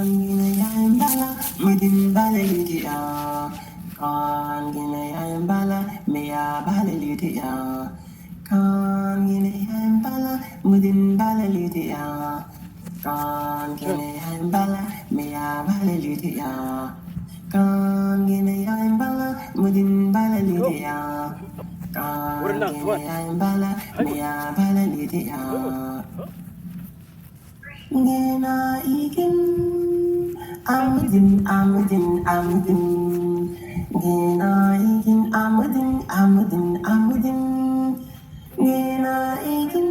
gina yayin bala mudin bala lidiya kan gina yayin bala me ya bala lidiya kan gina yayin bala mudin bala lidiya kan gina yayin bala me ya bala lidiya kan gina yayin bala mudin bala lidiya kan gina yayin bala me ya bala lidiya gina ikin Amadin, Amadin, Amadin. Gina ikin Amadin, Amadin, Amadin. Gina ikin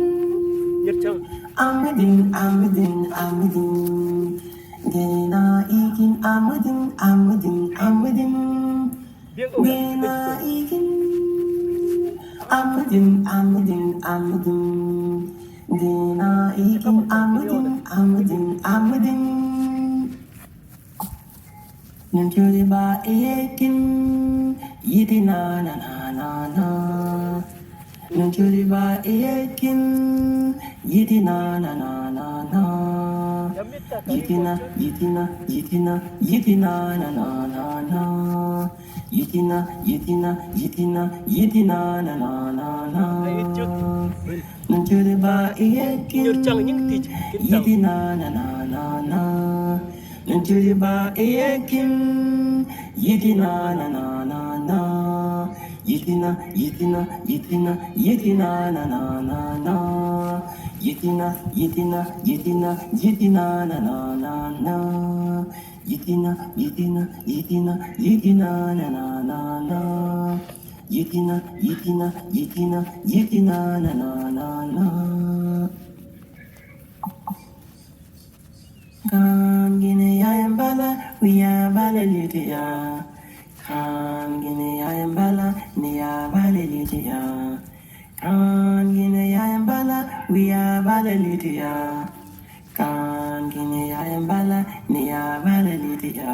Amadin, Amadin, Amadin. Gina ikin Amadin, Amadin, Amadin. Gina ikin Amadin, Amadin, Amadin. Gina ikin Amadin, Amadin, Amadin. Nanjuri ba ekin yiti na na na na na. Nanjuri ba ekin yiti na na na na na. Yiti na yiti na yiti na yiti na na na na na. Yiti na yiti na yiti na yiti na na na na na. Nanjuri ba ekin yiti na na na na na. Nanjuri ba ekin yitina na na na na yitina yitina yitina yitina na na na na yitina yitina yitina yitina na na na na yitina yitina yitina yitina na na na na yitina yitina yitina yitina na na na na Kan gine yayan bala, wiya bala litiya. Kan gine yayan bala, niya bala litiya. Kan gine yayan bala, wiya bala litiya. Kan gine yayan bala, niya bala litiya.